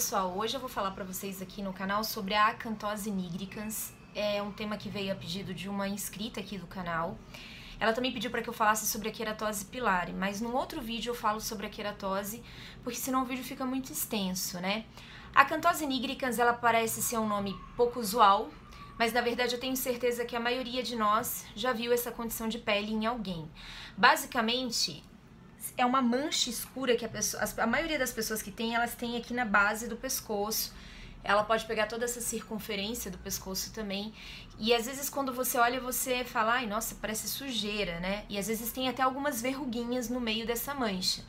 pessoal, hoje eu vou falar para vocês aqui no canal sobre a acantose nigricans. É um tema que veio a pedido de uma inscrita aqui do canal. Ela também pediu para que eu falasse sobre a queratose pilare, mas num outro vídeo eu falo sobre a queratose, porque senão o vídeo fica muito extenso, né? A acantose nigricans, ela parece ser um nome pouco usual, mas na verdade eu tenho certeza que a maioria de nós já viu essa condição de pele em alguém. Basicamente, é uma mancha escura que a maioria das pessoas que tem, elas têm aqui na base do pescoço. Ela pode pegar toda essa circunferência do pescoço também. E às vezes quando você olha, você fala, ai, nossa, parece sujeira, né? E às vezes tem até algumas verruguinhas no meio dessa mancha.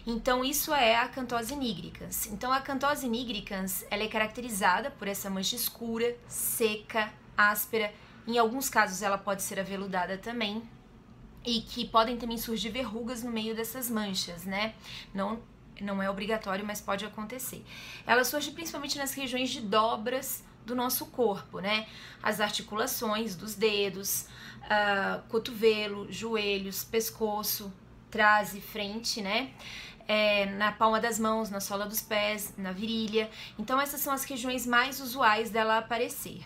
Então isso é a acantose nigricans. Então a acantose nigricans, ela é caracterizada por essa mancha escura, seca, áspera. Em alguns casos ela pode ser aveludada também. E que podem também surgir verrugas no meio dessas manchas, né? Não é obrigatório, mas pode acontecer. Ela surge principalmente nas regiões de dobras do nosso corpo, né? As articulações dos dedos, cotovelo, joelhos, pescoço, trás e frente, né? Na palma das mãos, na sola dos pés, na virilha. Então essas são as regiões mais usuais dela aparecer.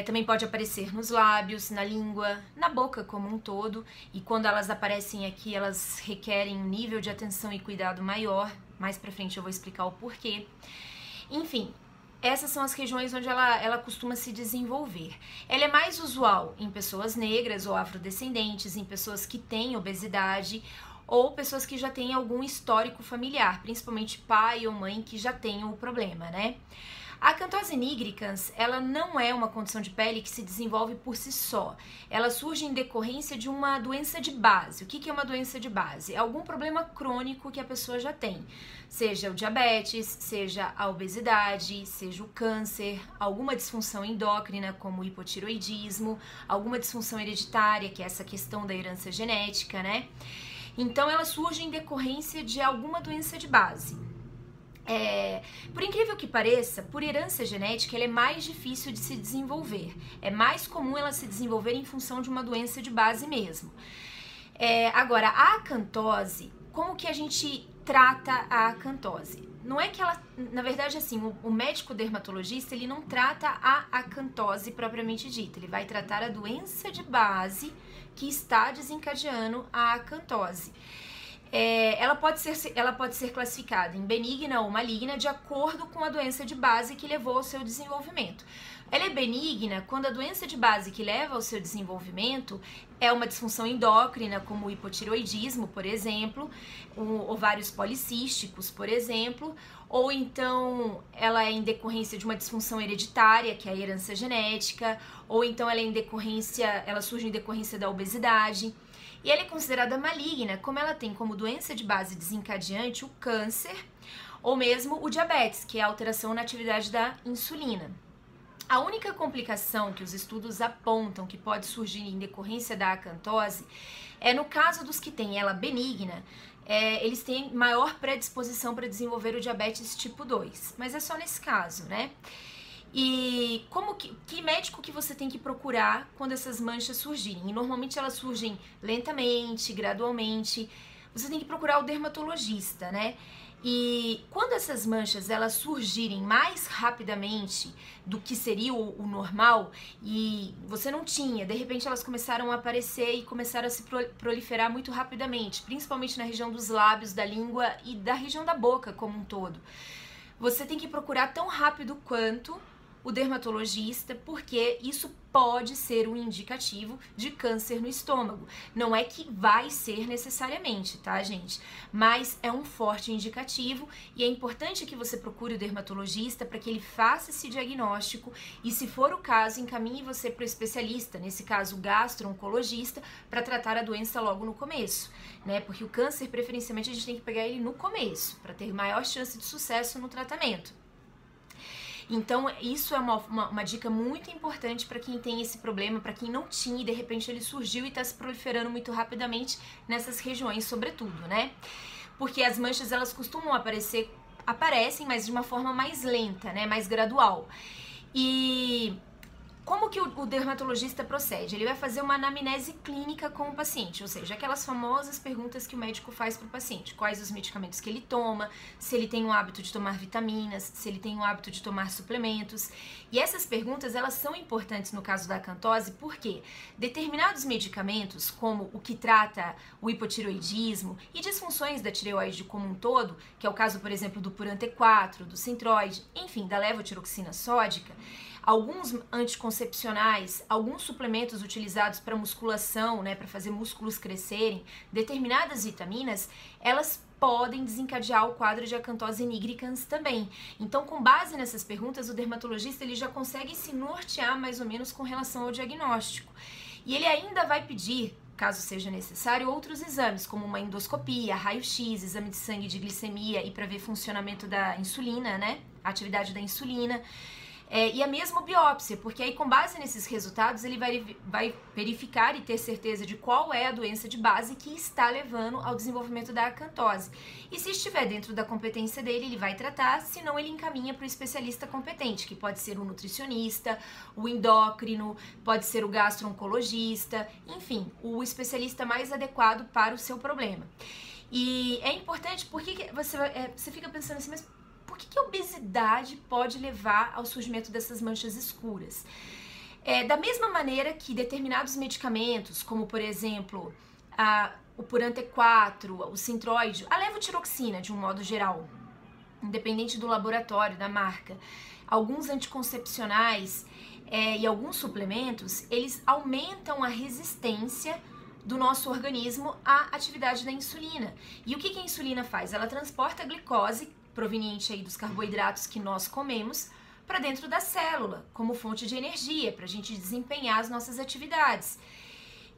Também pode aparecer nos lábios, na língua, na boca como um todo. E quando elas aparecem aqui, elas requerem um nível de atenção e cuidado maior. Mais pra frente eu vou explicar o porquê. Enfim, essas são as regiões onde ela costuma se desenvolver. Ela é mais usual em pessoas negras ou afrodescendentes, em pessoas que têm obesidade ou pessoas que já têm algum histórico familiar, principalmente pai ou mãe que já tenham o problema, né? A acantose nigricans, ela não é uma condição de pele que se desenvolve por si só. Ela surge em decorrência de uma doença de base. O que é uma doença de base? É algum problema crônico que a pessoa já tem. Seja o diabetes, seja a obesidade, seja o câncer, alguma disfunção endócrina, como o hipotiroidismo, alguma disfunção hereditária, que é essa questão da herança genética, né? Então, ela surge em decorrência de alguma doença de base. Por incrível que pareça, por herança genética, ela é mais difícil de se desenvolver. É mais comum ela se desenvolver em função de uma doença de base mesmo. Agora, a acantose, como que a gente trata a acantose? Não é que ela, na verdade, assim, o médico dermatologista, ele não trata a acantose propriamente dita, ele vai tratar a doença de base que está desencadeando a acantose. Ela pode ser classificada em benigna ou maligna de acordo com a doença de base que levou ao seu desenvolvimento. Ela é benigna quando a doença de base que leva ao seu desenvolvimento é uma disfunção endócrina, como o hipotiroidismo, por exemplo, ovários policísticos, por exemplo, ou então ela é em decorrência de uma disfunção hereditária, que é a herança genética, ou então ela surge em decorrência da obesidade. E ela é considerada maligna, como ela tem como doença de base desencadeante o câncer ou mesmo o diabetes, que é a alteração na atividade da insulina. A única complicação que os estudos apontam que pode surgir em decorrência da acantose é no caso dos que têm ela benigna, eles têm maior predisposição para desenvolver o diabetes tipo 2, mas é só nesse caso, né? E que médico que você tem que procurar quando essas manchas surgirem? E normalmente elas surgem lentamente, gradualmente. Você tem que procurar o dermatologista, né? E quando essas manchas elas surgirem mais rapidamente do que seria o normal e você não tinha, de repente elas começaram a aparecer e começaram a se proliferar muito rapidamente, principalmente na região dos lábios, da língua e da região da boca como um todo. Você tem que procurar tão rápido quanto o dermatologista, porque isso pode ser um indicativo de câncer no estômago. Não é que vai ser necessariamente, tá, gente? Mas é um forte indicativo e é importante que você procure o dermatologista para que ele faça esse diagnóstico e, se for o caso, encaminhe você para o especialista, nesse caso, o gastro-oncologista, para tratar a doença logo no começo, né? Porque o câncer, preferencialmente, a gente tem que pegar ele no começo, para ter maior chance de sucesso no tratamento. Então, isso é uma dica muito importante para quem tem esse problema, para quem não tinha e de repente ele surgiu e está se proliferando muito rapidamente nessas regiões, sobretudo, né? Porque as manchas, elas costumam aparecem, mas de uma forma mais lenta, né? Mais gradual. E Como que o dermatologista procede? Ele vai fazer uma anamnese clínica com o paciente, ou seja, aquelas famosas perguntas que o médico faz para o paciente. Quais os medicamentos que ele toma, se ele tem o hábito de tomar vitaminas, se ele tem o hábito de tomar suplementos. E essas perguntas, elas são importantes no caso da acantose, porque determinados medicamentos, como o que trata o hipotireoidismo e disfunções da tireoide como um todo, que é o caso, por exemplo, do Puran T4, do Synthroid, enfim, da levotiroxina sódica, alguns anticoncepcionais, alguns suplementos utilizados para musculação, né, para fazer músculos crescerem, determinadas vitaminas, elas podem desencadear o quadro de acantose nigricans também. Então, com base nessas perguntas, o dermatologista ele já consegue se nortear mais ou menos com relação ao diagnóstico. E ele ainda vai pedir, caso seja necessário, outros exames, como uma endoscopia, raio-x, exame de sangue de glicemia e para ver funcionamento da insulina, né, a atividade da insulina. E a mesma biópsia, porque aí com base nesses resultados ele vai verificar e ter certeza de qual é a doença de base que está levando ao desenvolvimento da acantose. E se estiver dentro da competência dele, ele vai tratar, senão ele encaminha para o especialista competente, que pode ser o nutricionista, o endócrino, pode ser o gastro-oncologista, enfim, o especialista mais adequado para o seu problema. E é importante porque você fica pensando assim, mas por que a obesidade pode levar ao surgimento dessas manchas escuras? Da mesma maneira que determinados medicamentos, como por exemplo o Puran T4, o Synthroid, a levotiroxina de um modo geral, independente do laboratório, da marca, alguns anticoncepcionais e alguns suplementos, eles aumentam a resistência do nosso organismo à atividade da insulina. E o que a insulina faz? Ela transporta a glicose proveniente aí dos carboidratos que nós comemos para dentro da célula, como fonte de energia, para a gente desempenhar as nossas atividades.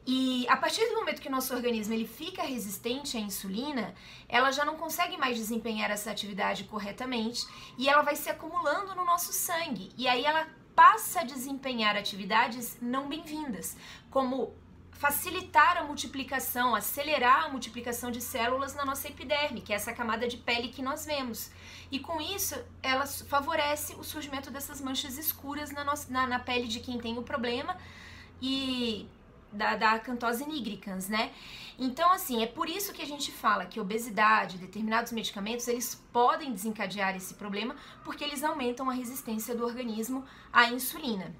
E a partir do momento que o nosso organismo ele fica resistente à insulina, ela já não consegue mais desempenhar essa atividade corretamente e ela vai se acumulando no nosso sangue. E aí ela passa a desempenhar atividades não bem-vindas, como facilitar a multiplicação, acelerar a multiplicação de células na nossa epiderme, que é essa camada de pele que nós vemos. E com isso, ela favorece o surgimento dessas manchas escuras na pele de quem tem o problema e da acantose nigricans, né? Então, assim, é por isso que a gente fala que obesidade, determinados medicamentos, eles podem desencadear esse problema, porque eles aumentam a resistência do organismo à insulina.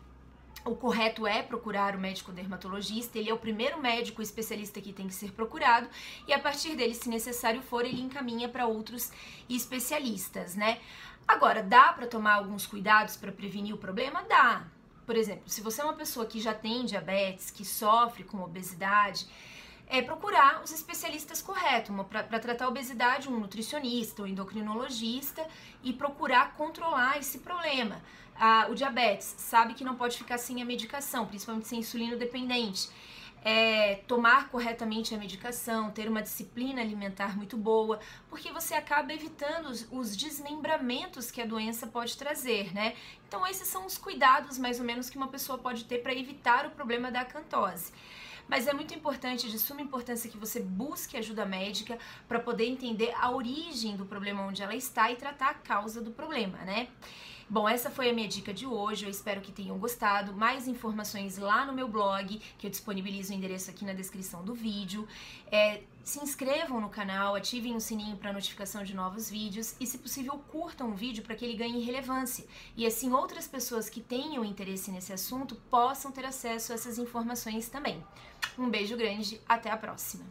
O correto é procurar o médico dermatologista, ele é o primeiro médico especialista que tem que ser procurado e a partir dele, se necessário for, ele encaminha para outros especialistas, né? Agora, dá para tomar alguns cuidados para prevenir o problema? Dá. Por exemplo, se você é uma pessoa que já tem diabetes, que sofre com obesidade, procurar os especialistas corretos, para tratar a obesidade, um nutricionista, um endocrinologista e procurar controlar esse problema. O diabetes, sabe que não pode ficar sem a medicação, principalmente sem insulino dependente. Tomar corretamente a medicação, ter uma disciplina alimentar muito boa, porque você acaba evitando os desmembramentos que a doença pode trazer, né? Então esses são os cuidados mais ou menos que uma pessoa pode ter para evitar o problema da acantose. Mas é muito importante, de suma importância, que você busque ajuda médica para poder entender a origem do problema onde ela está e tratar a causa do problema, né? Bom, essa foi a minha dica de hoje, eu espero que tenham gostado. Mais informações lá no meu blog, que eu disponibilizo o endereço aqui na descrição do vídeo. Se inscrevam no canal, ativem o sininho para notificação de novos vídeos e, se possível, curtam o vídeo para que ele ganhe relevância e assim outras pessoas que tenham interesse nesse assunto possam ter acesso a essas informações também. Um beijo grande, até a próxima!